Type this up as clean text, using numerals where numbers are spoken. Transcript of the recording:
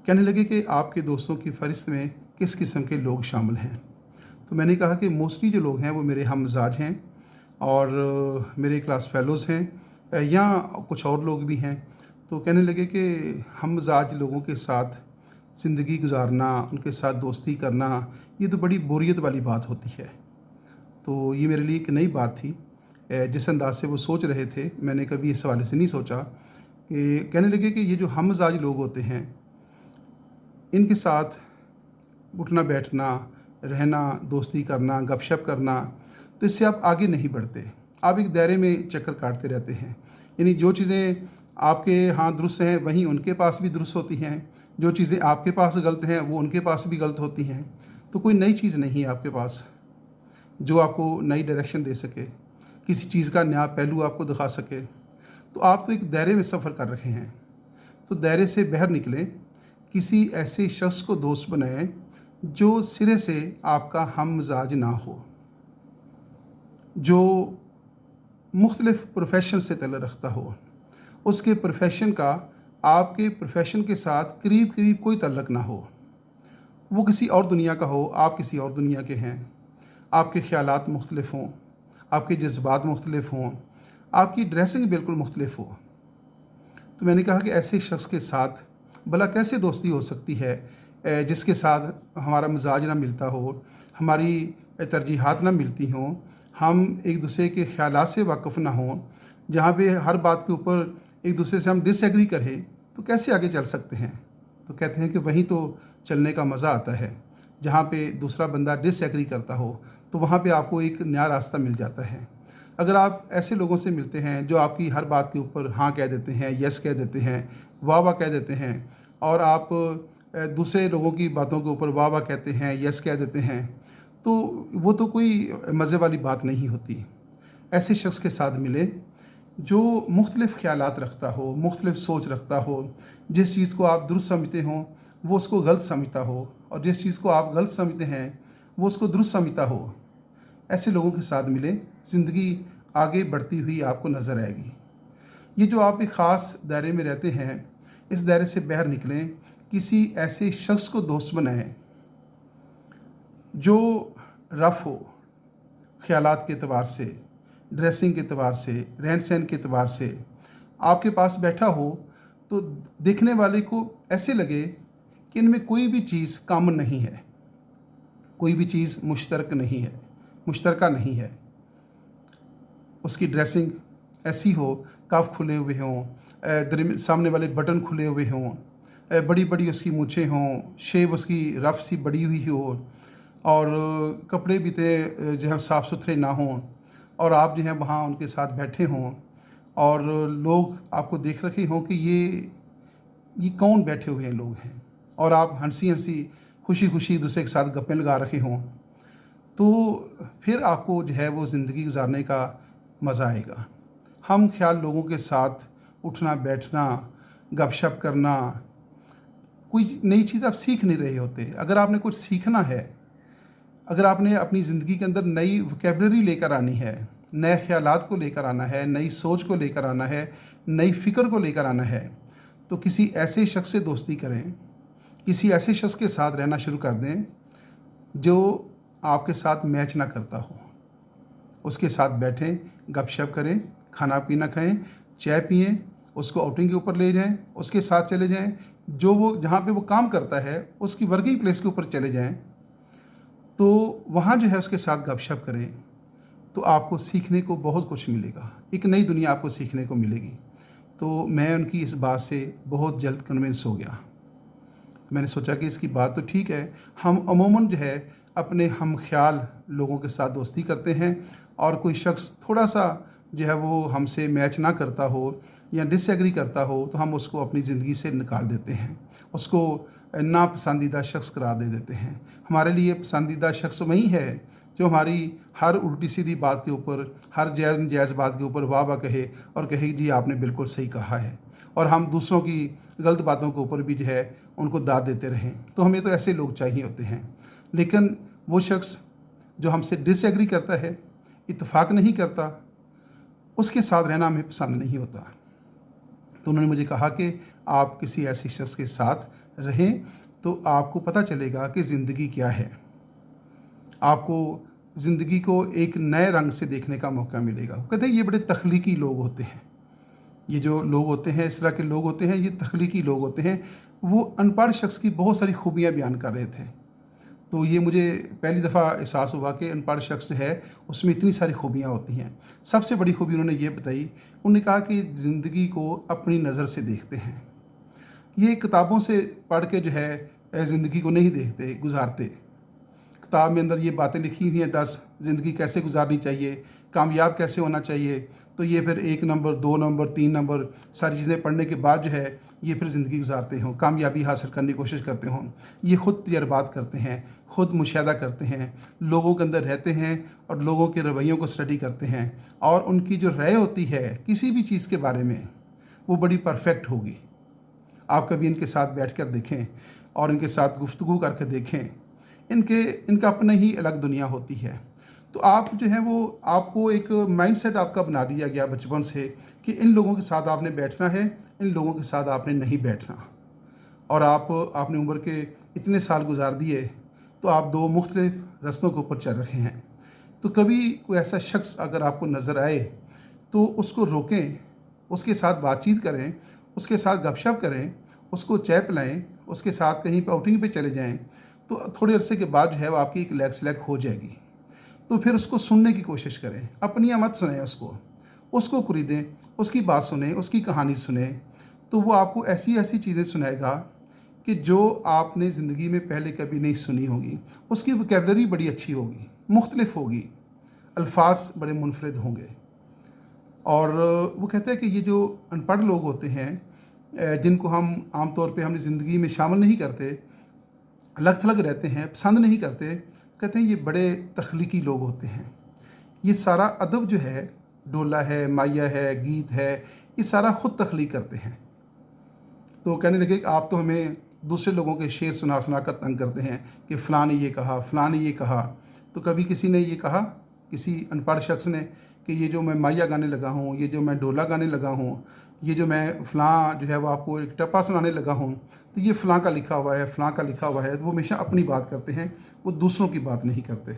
कहने लगे कि आपके दोस्तों की फ़हरिस्त में किस किस्म के लोग शामिल हैं। तो मैंने कहा कि मोस्टली जो लोग हैं वो मेरे हम मिजाज हैं और मेरे क्लास फ़ेलोज़ हैं, या कुछ और लोग भी हैं। तो कहने लगे कि हम मिजाज लोगों के साथ ज़िंदगी गुजारना, उनके साथ दोस्ती करना, ये तो बड़ी बोरियत वाली बात होती है। तो ये मेरे लिए एक नई बात थी। जिस अंदाज़ से वो सोच रहे थे, मैंने कभी इस हवाले से नहीं सोचा। कि कहने लगे कि ये जो हम मिजाज लोग होते हैं, इनके साथ उठना बैठना, रहना, दोस्ती करना, गपशप करना, तो इससे आप आगे नहीं बढ़ते। आप एक दायरे में चक्कर काटते रहते हैं। यानी जो चीज़ें आपके यहाँ दुरुस्त हैं वहीं उनके पास भी दुरुस्त होती हैं, जो चीज़ें आपके पास गलत हैं वो उनके पास भी गलत होती हैं। तो कोई नई चीज़ नहीं है आपके पास जो आपको नई डायरेक्शन दे सके, किसी चीज़ का नया पहलू आपको दिखा सके। तो आप तो एक दायरे में सफ़र कर रहे हैं। तो दायरे से बाहर निकलें, किसी ऐसे शख्स को दोस्त बनाएं जो सिरे से आपका हम मिजाज ना हो, जो मुख्तलिफ़ प्रोफेशन से ताल्लुक़ रखता हो, उसके प्रोफेशन का आपके प्रोफेशन के साथ करीब करीब कोई ताल्लुक़ ना हो। वो किसी और दुनिया का हो, आप किसी और दुनिया के हैं। आपके ख़यालात मुख्तलिफ़ हों, आपके जज्बात मुख्तलिफ़ हों, आपकी ड्रेसिंग बिल्कुल मुख्तलिफ़ हो। तो मैंने कहा कि ऐसे शख्स के साथ भला कैसे दोस्ती हो सकती है जिसके साथ हमारा मिजाज ना मिलता हो, हमारी तरजीहात ना मिलती हों, हम एक दूसरे के ख़यालात से वाक़िफ़ ना हों, जहाँ पे हर बात के ऊपर एक दूसरे से हम डिसएग्री करें, तो कैसे आगे चल सकते हैं। तो कहते हैं कि वहीं तो चलने का मज़ा आता है, जहाँ पे दूसरा बंदा डिसएग्री करता हो, तो वहाँ पे आपको एक नया रास्ता मिल जाता है। अगर आप ऐसे लोगों से मिलते हैं जो आपकी हर बात के ऊपर हाँ कह देते हैं, यस कह देते हैं, वाह वाह कह देते हैं, और आप दूसरे लोगों की बातों के ऊपर वाह वाह कहते हैं, यस कह देते हैं, तो वो तो कोई मज़े वाली बात नहीं होती। ऐसे शख्स के साथ मिले जो मुख्तलिफ़ ख़यालात रखता हो, मुख्तलिफ़ सोच रखता हो, जिस चीज़ को आप दुरुस्त समझते हों वो उसको गलत समझता हो, और जिस चीज़ को आप गलत समझते हैं वो उसको दुरुस्त समझता हो। ऐसे लोगों के साथ मिले, ज़िंदगी आगे बढ़ती हुई आपको नज़र आएगी। ये जो आप एक ख़ास दायरे में रहते हैं, इस दायरे से बाहर निकलें, किसी ऐसे शख्स को दोस्त बनाएं जो रफ़ हो, ख़यालात के एतबार से, ड्रेसिंग के एतबार से, रहन सहन के एतबार से। आपके पास बैठा हो तो देखने वाले को ऐसे लगे कि इनमें कोई भी चीज़ कॉमन नहीं है, कोई भी चीज़ मुश्तरक नहीं है, मुश्तरका नहीं है। उसकी ड्रेसिंग ऐसी हो, कफ खुले हुए हों, सामने वाले बटन खुले हुए हों, बड़ी बड़ी उसकी मूँछें हों, शेव उसकी रफ़ सी बड़ी हुई हो, और कपड़े भी जो है साफ़ सुथरे ना हों, और आप जो है वहाँ उनके साथ बैठे हों और लोग आपको देख रहे हों कि ये कौन बैठे हुए हैं लोग हैं, और आप हंसी हंसी खुशी खुशी दूसरे के साथ गप्पें लगा रहे हों, तो फिर आपको जो है वो ज़िंदगी गुजारने का मज़ा आएगा। हम ख्याल लोगों के साथ उठना बैठना, गपशप करना, कोई नई चीज़ आप सीख नहीं रहे होते। अगर आपने कुछ सीखना है, अगर आपने अपनी ज़िंदगी के अंदर नई वोकैबुलरी लेकर आनी है, नए ख़यालात को लेकर आना है, नई सोच को लेकर आना है, नई फ़िक्र को लेकर आना है, तो किसी ऐसे शख्स से दोस्ती करें, किसी ऐसे शख्स के साथ रहना शुरू कर दें जो आपके साथ मैच ना करता हो। उसके साथ बैठें, गपशप करें, खाना पीना खाएं, चाय पिएं, उसको आउटिंग के ऊपर ले जाएं, उसके साथ चले जाएं, जो वो जहाँ पे वो काम करता है उसकी वर्किंग प्लेस के ऊपर चले जाएं, तो वहाँ जो है उसके साथ गपशप करें, तो आपको सीखने को बहुत कुछ मिलेगा, एक नई दुनिया आपको सीखने को मिलेगी। तो मैं उनकी इस बात से बहुत जल्द कन्विंस हो गया। मैंने सोचा कि इसकी बात तो ठीक है, हम अमूमन जो है अपने हम ख्याल लोगों के साथ दोस्ती करते हैं, और कोई शख्स थोड़ा सा जो है वो हमसे मैच ना करता हो या डिसएग्री करता हो तो हम उसको अपनी ज़िंदगी से निकाल देते हैं, उसको नापसंदीदा शख्स करार दे देते हैं। हमारे लिए पसंदीदा शख्स वही है जो हमारी हर उल्टी सीधी बात के ऊपर, हर जायज़ बात के ऊपर वाह वाह कहे और कहे जी आपने बिल्कुल सही कहा है, और हम दूसरों की गलत बातों के ऊपर भी जो है उनको दाद देते रहें। तो हमें तो ऐसे लोग चाहिए होते हैं। लेकिन वो शख्स जो हमसे डिसएग्री करता है, इत्तेफाक नहीं करता, उसके साथ रहना हमें पसंद नहीं होता। तो उन्होंने मुझे कहा कि आप किसी ऐसे शख्स के साथ रहें तो आपको पता चलेगा कि ज़िंदगी क्या है। आपको ज़िंदगी को एक नए रंग से देखने का मौका मिलेगा। वो कहते हैं ये बड़े तख्लीकी लोग होते हैं। ये जो लोग होते हैं, इस तरह के लोग होते हैं, ये तख्लीकी लोग होते हैं। वो अनपढ़ शख्स की बहुत सारी खूबियाँ बयान कर रहे थे। तो ये मुझे पहली दफ़ा एहसास हुआ कि अनपढ़ शख्स जो है उसमें इतनी सारी खूबियाँ होती हैं। सबसे बड़ी खूबी उन्होंने ये बताई, उन्होंने कहा कि ज़िंदगी को अपनी नज़र से देखते हैं। ये किताबों से पढ़ के जो है ज़िंदगी को नहीं देखते, गुजारते। किताब में अंदर ये बातें लिखी हुई हैं 10 ज़िंदगी कैसे गुजारनी चाहिए, कामयाब कैसे होना चाहिए। तो ये फिर 1 नंबर, 2 नंबर, 3 नंबर सारी चीज़ें पढ़ने के बाद जो है ये फिर ज़िंदगी गुजारते हों, कामयाबी हासिल करने की कोशिश करते हों। ये ख़ुद तजर्बात करते हैं, ख़ुद मुशाहदा करते हैं, लोगों के अंदर रहते हैं और लोगों के रवैयों को स्टडी करते हैं। और उनकी जो राय होती है किसी भी चीज़ के बारे में वो बड़ी परफेक्ट होगी। आप कभी इनके साथ बैठ कर देखें और इनके साथ गुफ्तगू करके देखें, इनका अपना ही अलग दुनिया होती है। तो आप जो है वो आपको एक माइंडसेट आपका बना दिया गया बचपन से कि इन लोगों के साथ आपने बैठना है, इन लोगों के साथ आपने नहीं बैठना। और आपने उम्र के इतने साल गुजार दिए तो आप 2 मुख्तलिफ रस्तों के ऊपर चल रहे हैं। तो कभी कोई ऐसा शख्स अगर आपको नज़र आए तो उसको रोकें, उसके साथ बातचीत करें, उसके साथ गपशप करें, उसको चाय पिलाएँ, उसके साथ कहीं पे आउटिंग पे चले जाएँ। तो थोड़े अरसे के बाद जो है वो आपकी एक लैग हो जाएगी। तो फिर उसको सुनने की कोशिश करें, अपनी मत सुनें उसको खरीदें, उसकी बात सुनें, उसकी कहानी सुनें। तो वो आपको ऐसी ऐसी चीज़ें सुनाएगा कि जो आपने ज़िंदगी में पहले कभी नहीं सुनी होगी। उसकी वोकैबुलरी बड़ी अच्छी होगी, मुख्तलिफ होगी, अल्फाज बड़े मुनफरिद होंगे। और वो कहते हैं कि ये जो अनपढ़ लोग होते हैं जिनको हम आम तौर पे हमने ज़िंदगी में शामिल नहीं करते, अलग थलग रहते हैं, पसंद नहीं करते, कहते हैं ये बड़े तख्लीकी लोग होते हैं। ये सारा अदब जो है, डोला है, माया है, गीत है, ये सारा ख़ुद तख्लीक करते हैं। तो कहने लगे कि आप तो हमें दूसरे लोगों के शेर सुना सुना कर तंग करते हैं कि फ़लाँ ने ये कहा, फ़लाँ ने ये कहा। तो कभी किसी ने ये कहा, किसी अनपढ़ शख्स ने, कि ये जो मैं माया गाने लगा हूँ, ये जो मैं डोला गाने लगा हूँ, ये जो मैं फ़लाँ जो है वो आपको एक टप्पा सुनाने लगा हूँ, तो ये फ़लाँ का लिखा हुआ है, फ़लाँ का लिखा हुआ है। तो वो हमेशा अपनी बात करते हैं, वो दूसरों की बात नहीं करते।